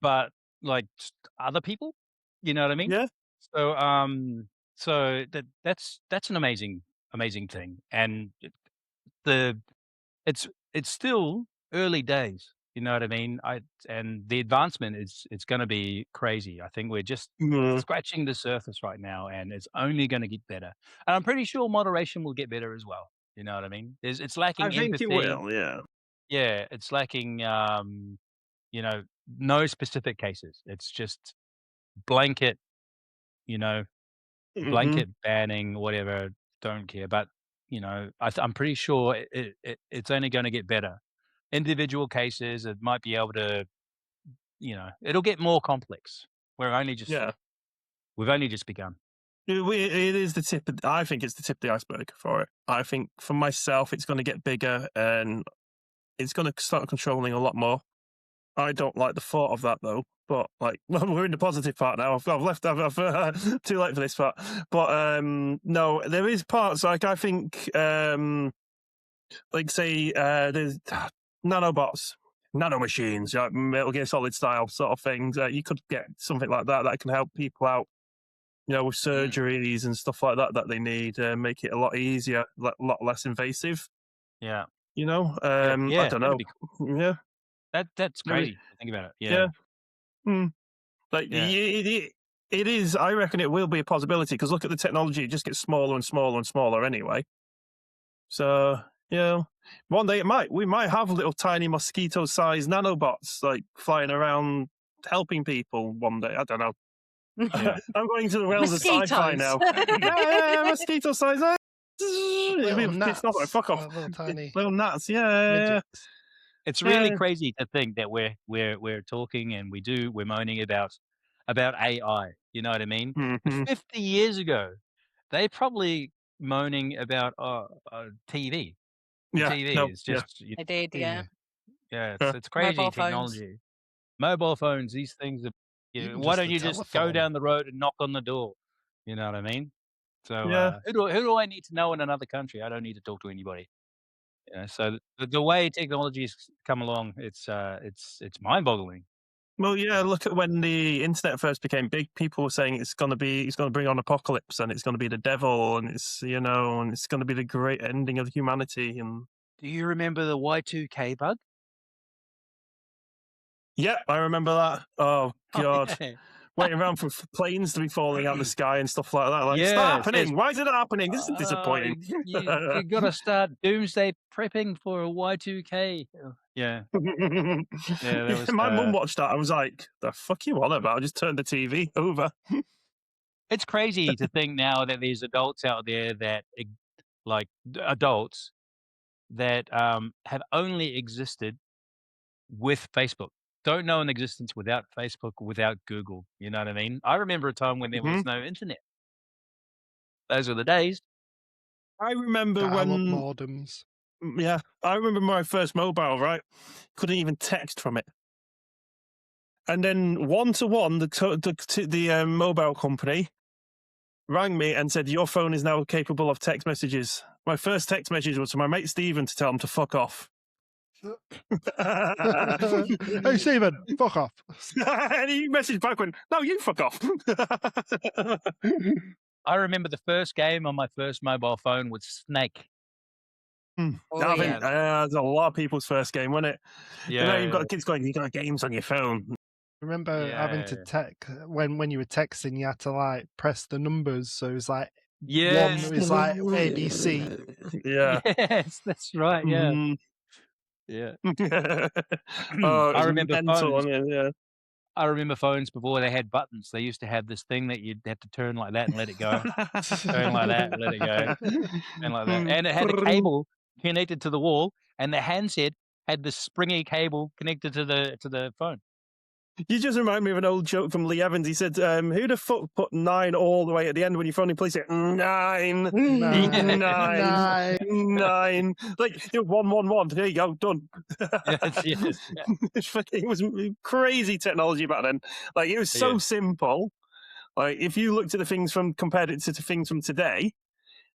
but like other people, you know what I mean? Yeah. So, so that's an amazing thing, and the it's still early days. You know what I mean? And the advancement is it's going to be crazy. I think we're just Mm. scratching the surface right now, and it's only going to get better. And I'm pretty sure moderation will get better as well. You know what I mean? It's I lacking think it empathy. will. Yeah. Yeah, it's lacking you know, no specific cases. It's just blanket, you know, Mhm. blanket banning, whatever. Don't care. But you know, I'm pretty sure it's only going to get better. Individual cases, it might be able to, you know, it'll get more complex. Yeah. We've only just begun. It is the tip. I think it's the tip of the iceberg for it. I think for myself, it's going to get bigger and it's going to start controlling a lot more. I don't like the thought of that though. But like, we're in the positive part now. I've left. I've too late for this part. But no, there is parts like I think, like say, there's nanobots, nanomachines, like Metal Gear Solid style sort of things. You could get something like that can help people out, you know, with surgeries and stuff like that they need, make it a lot easier, a lot less invasive. Yeah. You know, I Yeah, don't that'd know. be cool. Yeah, That's there is. crazy to think about it. Yeah. Yeah, like Yeah. it is. I reckon it will be a possibility because look at the technology; it just gets smaller and smaller and smaller anyway. So you know, one day we might have little tiny mosquito-sized nanobots like flying around helping people. One day, I don't know. Yeah. I'm going into the realms of sci-fi Mosquitoes. now. Yeah, mosquito size. It'd Little be pissed off. Like, gnats, fuck off. little tiny Little gnats. Yeah. midgets. It's really Yeah. crazy to think that we're talking and we're moaning about AI. You know what I mean? But Mm-hmm. 50 years ago, they probably moaning about TV. The Yeah. TV No. is Yeah. just I did, yeah. yeah, Yeah. it's crazy Mobile phones. technology. Mobile phones, these things are. Even Why just don't the you just go telephone. down the road and knock on the door? You know what I mean? So Yeah. who do I need to know in another country? I don't need to talk to anybody. You know, so the way technology's come along, it's mind-boggling. Well, yeah. Look at when the internet first became big. People were saying it's going to bring on apocalypse, and it's going to be the devil, and it's and it's going to be the great ending of humanity. And Do you remember the Y2K bug? yeah, I remember that. Oh Oh, God. yeah. Waiting around for planes to be falling out of the sky and stuff like that. Like, it's not Yeah, it says, happening. Why is it not happening? This is disappointing. you gotta start doomsday prepping for a Y2K. Yeah, yeah, that Yeah, was, my mum watched that. I was like, the fuck you on about? I just turned the TV over. it's crazy to think now that there's adults out there that, like, adults that, have only existed with Facebook. Don't know an existence without Facebook, without Google, you know what I mean? I remember a time when there Hmm. was no internet. Those were the days. I remember Dial-up when, modems. yeah, I remember my first mobile, right? Couldn't even text from it. And then one-to-one, the mobile company rang me and said, your phone is now capable of text messages. My first text message was to my mate Stephen to tell him to fuck off. Hey, Stephen, fuck off. And he messaged back when, no, you fuck off. I remember the first game on my first mobile phone was Snake. Oh, I think yeah. it's a lot of people's first game, wasn't it? Yeah. You know, you've got kids going, you got games on your phone. Remember having to Yeah. text when you were texting, you had to like press the numbers. So it was like Yes. one was like ABC. Yeah. Yes, that's right. Yeah. Mhm. Yeah. Oh, it I was remember mental. phones. I mean, yeah. I remember phones before they had buttons. They used to have this thing that you'd have to turn like that and let it go. Turn like that and let it go. And like that. And it had a cable connected to the wall, and the handset had the springy cable connected to the phone. You just remind me of an old joke from Lee Evans. He said, who the fuck put 9 all the way at the end when you phone in place? 9, 9, Nine. 9. Like, 111. There you go, done. Yes, yes. Yeah. It was crazy technology back then. Like, it was so Yeah. simple. Like, if you looked at the things compared it to the things from today,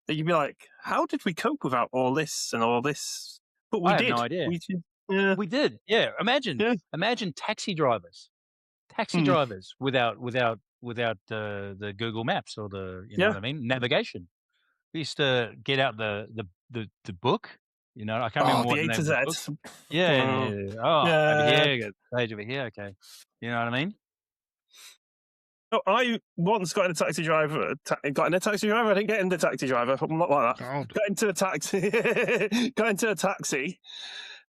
that you'd be like, how did we cope without all this and all this? But we I have did. no idea. Yeah. We did. Yeah. Imagine taxi drivers. Taxi Mm. drivers without the Google Maps or the Yeah. what I mean, navigation. We used to get out the book. You know, I can't remember Oh, what the the A name to of the Z. book. Yeah. Oh, over Yeah. here, got a page over here. Okay, you know what I mean? Oh, I once got in a taxi driver. Got in a taxi driver. I didn't get in the taxi driver. I'm not like that. God. Got into a taxi. Got into a taxi,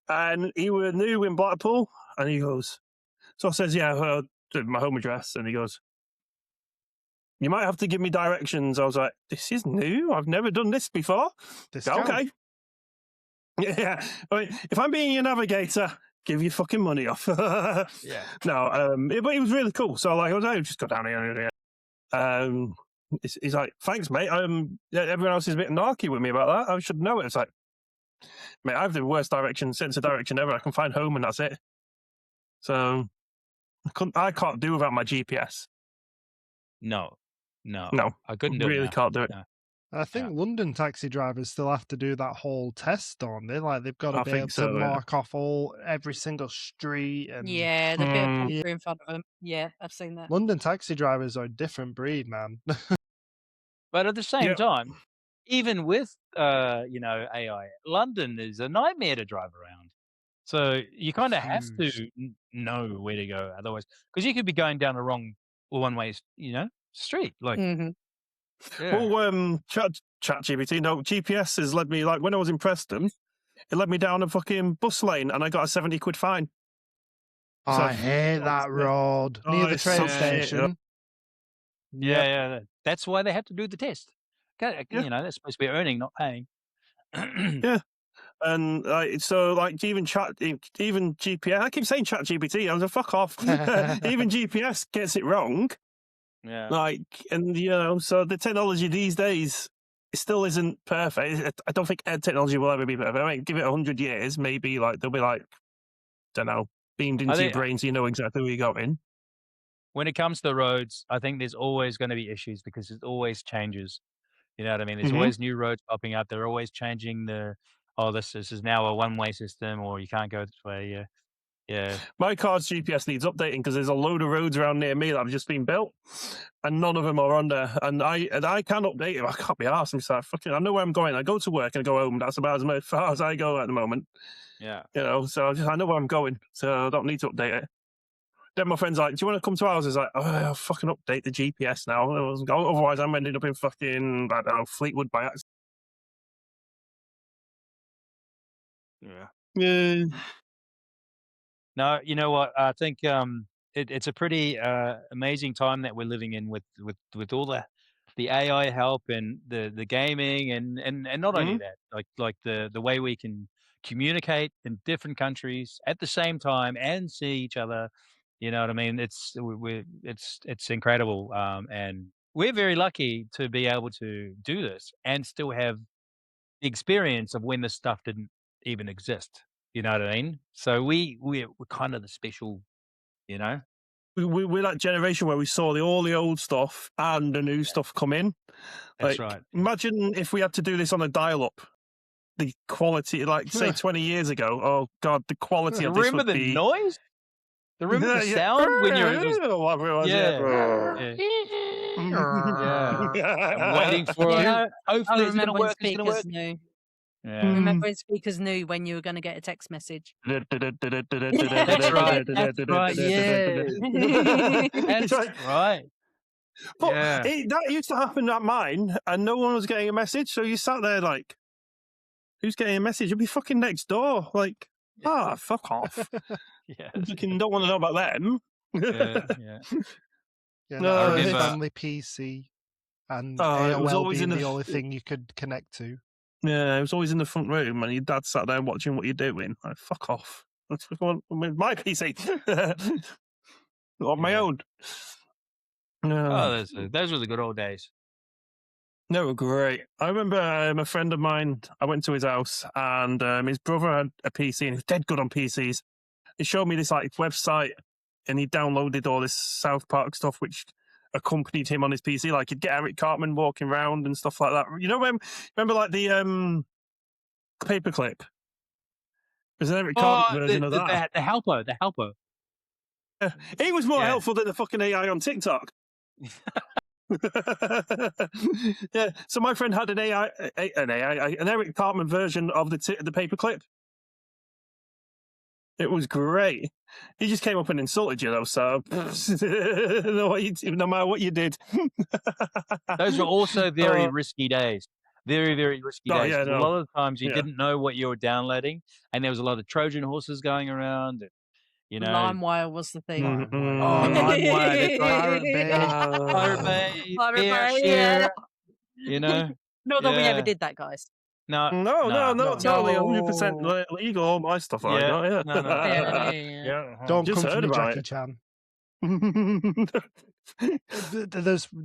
and he was new in Blackpool. And he goes, so I says, yeah, my home address. And he goes, you might have to give me directions. I was like, this is new. I've never done this before. Discount. Okay. Yeah. I mean, if I'm being your navigator, give your fucking money off. Yeah. No, but it was really cool. So like, I was like, just go down here. He's like, thanks, mate. Everyone else is a bit narky with me about that. I should know it. It's like, mate, I have the worst sense of direction ever. I can find home and that's it. So I can't do without my GPS. No, I couldn't do it. Really now. can't do it. No. I think London taxi drivers still have to do that whole test, don't they? Like they've got to I be think able so, to yeah. mark off every single street. And Yeah, the bit of Mm. paper in front of them. Yeah, I've seen that. London taxi drivers are a different breed, man. But at the same Yep. time, even with AI, London is a nightmare to drive around. So you kind of have to Huge. know where to go, otherwise, because you could be going down the wrong one-way, street. Like, Hmm. yeah. Well, ChatGPT, no, GPS has led me, like when I was in Preston, it led me down a fucking bus lane and I got a 70 quid fine. Oh, So- I hate that road Oh, near the it's train so shit, station. Yeah. That's why they have to do the test. Yeah. They're supposed to be earning, not paying. Yeah. And even GPS, I keep saying ChatGPT, I was like, fuck off. Even GPS gets it wrong. Yeah. So the technology these days it still isn't perfect. I don't think technology will ever be perfect. I mean, give it 100 years, maybe they'll be don't know, beamed into your brain so you know exactly where you're going. When it comes to the roads, I think there's always going to be issues because it always changes. You know what I mean? There's Mhm. always new roads popping up. They're always changing this is now a one-way system, or you can't go this way. Yeah. Yeah. My car's GPS needs updating because there's a load of roads around near me that have just been built, and none of them are on there. And I can update it. I can't be arsed. I'm sorry, I know where I'm going. I go to work and I go home. That's about as far as I go at the moment. Yeah. So I know where I'm going, so I don't need to update it. Then my friend's like, "Do you want to come to ours?" It's like, "Oh, I'll fucking update the GPS now. Otherwise, I'm ending up in fucking I don't know Fleetwood by accident." Yeah. No, you know what? I think it's a pretty amazing time that we're living in with all the AI help and the gaming and not only Mhm. that, like the way we can communicate in different countries at the same time and see each other. You know what I mean? It's incredible, and we're very lucky to be able to do this and still have the experience of when this stuff didn't even exist. You know what I mean? So we're kind of the special, you know. We're that generation where we saw all the old stuff and the new stuff come in. That's Like, right. imagine if we had to do this on a dial-up. The quality, like say 20 years ago, oh god, the quality of this Remember would the be... noise? Remember the sound when you're I'm waiting for Yeah, hopefully I it's gonna remember when work. It's gonna work. speakers knew. Yeah. Remember when speakers knew when you were going to get a text message. That's right. That's right. Yeah. It's That's like- right. But Yeah. that used to happen at mine, and no one was getting a message. So you sat there like, who's getting a message? It'd be fucking next door. Like, fuck off. Yeah. Fucking don't want to know about them. Yeah. Yeah, No, no, I remember- family PC and it was AOL always being in the the- only thing you could connect to. Yeah, it was always in the front room, and your dad sat there watching what you're doing. Like, fuck off. That's with my PC. On my Yeah. own. No. Oh, those were the good old days. They were great. I remember a friend of mine, I went to his house, and his brother had a PC, and he was dead good on PCs. He showed me this like website, and he downloaded all this South Park stuff, which accompanied him on his PC. Like, he'd get Eric Cartman walking around and stuff like that. You know, remember like the paperclip? There's an Eric Cartman version of that. The helper. He was more Yeah. helpful than the fucking AI on TikTok. Yeah. So my friend had an Eric Cartman version of the paperclip. It was great. He just came up and insulted you, though. So no matter what you did, Those were also very risky days. Very, very risky Oh, days. yeah, 'Cause no. A lot of the times you Yeah. didn't know what you were downloading, and there was a lot of Trojan horses going around. And, you know, LimeWire was the thing. Mm. LimeWire, that's right. Pirate Bay. Pirate Bay, Pirate Bear Bay, Share, yeah. you know. Not that we Yeah. ever did that, guys. no, No. totally 100% legal. All my stuff like Yeah. that. Yeah. No. Yeah. Don't Just come for heard me, about Jackie it. Chan.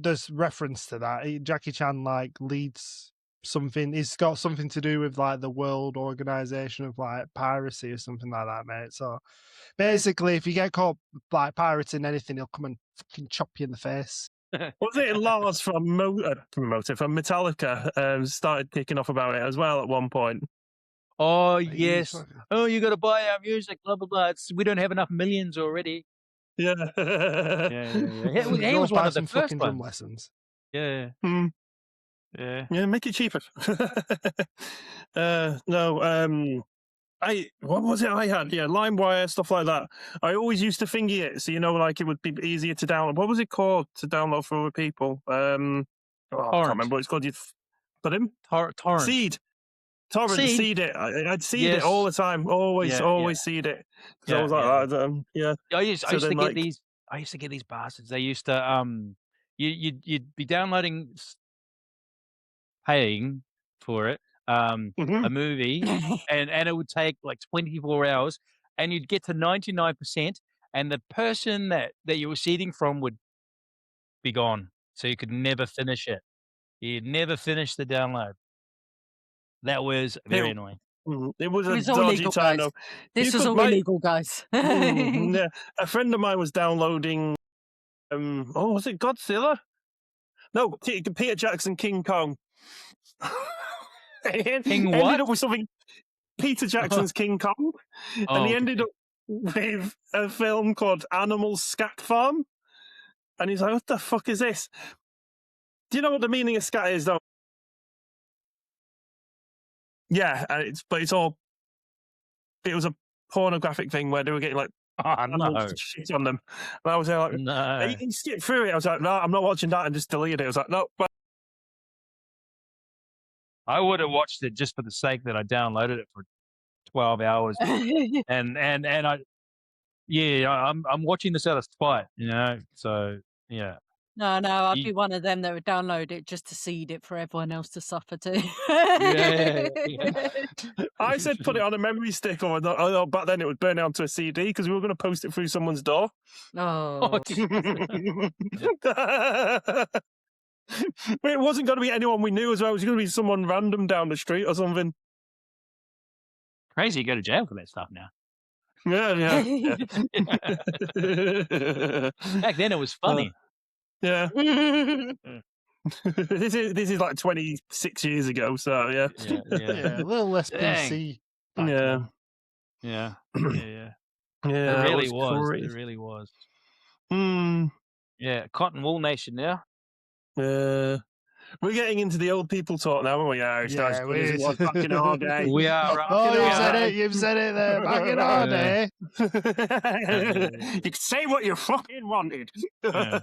There's reference to that. Jackie Chan like leads something. He's got something to do with like the World Organization of like piracy or something like that, mate. So basically, if you get caught like pirating anything, he'll come and fucking chop you in the face. Was it Lars from Metallica started kicking off about it as well at one point? Oh He's yes. fucking- Oh, you got to buy our music. Blah blah blah. We don't have enough millions already. Yeah. Yeah. He Go was buy one of the some first fucking drum ones. lessons. Yeah. Hmm. Yeah. Yeah, make it cheaper. No, what was it I had? Yeah, LimeWire, stuff like that. I always used to thingy it, so like it would be easier to download. What was it called to download for other people? I can't remember what it's called. Pardon? Torrent. Seed. Torrent, Seed? seed it. I'd seed Yes. it all the time. Always Yeah. seed it. 'Cause I Yeah, was like, yeah. I used So to then, get like- these. I used to get these bastards. They used to you'd be downloading, paying for it, Mhm. a movie, and it would take like 24 hours, and you'd get to 99%, and the person that you were seeding from would be gone, so you could never finish it. You'd never finish the download. That was very annoying. It was a It was all dodgy legal, time, guys. though. This You was could all make- illegal, guys. Yeah. A friend of mine was downloading. Was it Godzilla? No, Peter Jackson, King Kong. King what? Ended up with something. Peter Jackson's King Kong, and he ended up with a film called Animal Scat Farm. And he's like, "What the fuck is this?" Do you know what the meaning of scat is, though? Yeah, it was a pornographic thing where they were getting like animals shit on them. And I was there like, No. he skipped through it. I was like, no, I'm not watching that, and just deleted it. I was like, no. But I would have watched it just for the sake that I downloaded it for 12 hours, and I'm watching this out of spite, So yeah. No, I'd You- be one of them that would download it just to seed it for everyone else to suffer too. Yeah. I said put it on a memory stick, or back then it would burn it onto a CD because we were going to post it through someone's door. Oh, It wasn't going to be anyone we knew as well. It was going to be someone random down the street or something. Crazy, you go to jail for that stuff now. Yeah. Back then, it was funny. Yeah. This is like 26 years ago, so yeah. Yeah, a little less PC. back then. Yeah. Yeah, It really was. crazy. It really was. Mm, Yeah, Cotton Wool Nation now. we're getting into the old people talk now, aren't we? Yeah, it's not as Yeah, good as it we- was back in our day. We are right. Oh, Fucking you've hell. said it. You've said it there. Back in our Yeah. day. You can say what you fucking wanted. Yeah.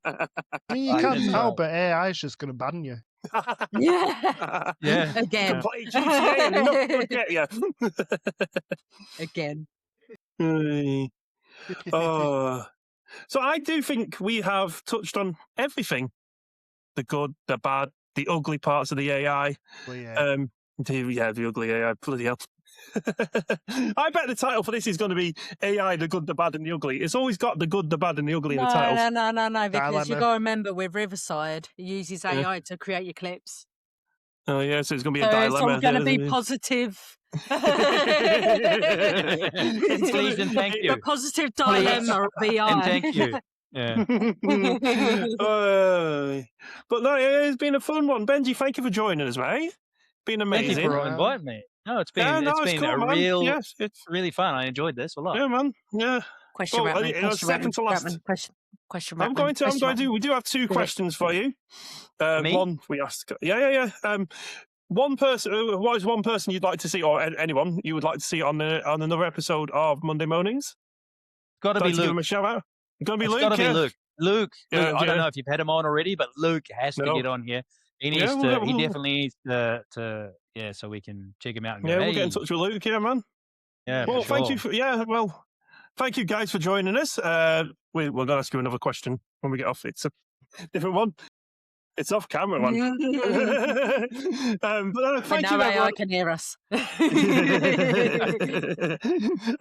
I mean, you I can't didn't help know. it. AI is just going to ban you. Yeah. Yeah. You Again. can play GTA and not gonna get you. Again. Oh. So I do think we have touched on everything. The good, the bad, the ugly parts of the AI. Well, yeah. The ugly AI. Bloody hell. I bet the title for this is going to be AI, the good, the bad, and the ugly. It's always got the good, the bad, and the ugly in the title. No, because you Dilemma. got to remember with Riverside, it uses AI to create your clips. Oh, yeah, so it's going to be a So it's dilemma. all going to be positive. It's gonna Please and be- thank The you. positive dilemma of And AI. thank you. Yeah. But no, it's been a fun one. Benji, thank you for joining us, mate. Been Thank amazing. you for Yeah. inviting me. No, it's been Yeah, no, it's it's been cool, a man. real Yes, it's really fun. I enjoyed this a lot. yeah, man. Yeah. Question Well, Ratman, question second Ratman, to last. Ratman, question I'm Ratman, going to. question We do have two Do it. questions for you. Me? One we asked. Yeah. One person. What is one person you'd like to see, or anyone you would like to see on another episode of Monday Mornings? Got to Like be to give him Luke. a shout out. Gonna be It's Luke. got to yeah? be Luke. Luke. Yeah, I don't yeah. know if you've had him on already, but Luke has to No. get on here. He needs Yeah, we'll to. get- He we'll- definitely needs to. Yeah, so we can check him out and go. Yeah, we'll hey. get in touch with Luke. Yeah, man. Yeah, Well, for thank you. sure. Thank you guys for joining us. We're going to ask you another question when we get off. It's a different one. It's off camera one. But But thank you, now AI everyone. can hear us. I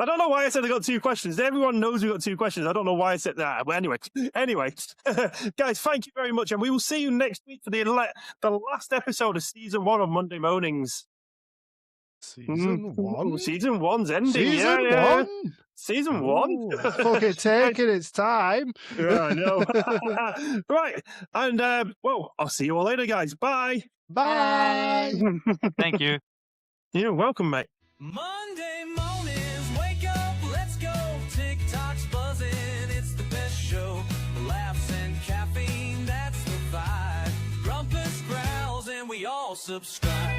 don't know why I said I got two questions. Everyone knows we got two questions. I don't know why I said that. But anyway, guys, thank you very much, and we will see you next week for the last episode of season 1 of Monday Mornings. Season 1? Season 1's ending. Season yeah. 1? Season 1. Ooh, it's fucking taking its time. Yeah, I know. Right, and I'll see you all later, guys. Bye. Bye. Thank you. You're welcome, mate. Monday mornings, wake up, let's go. TikTok's buzzing, it's the best show. Laughs and caffeine, that's the vibe. Rumpus growls and we all subscribe.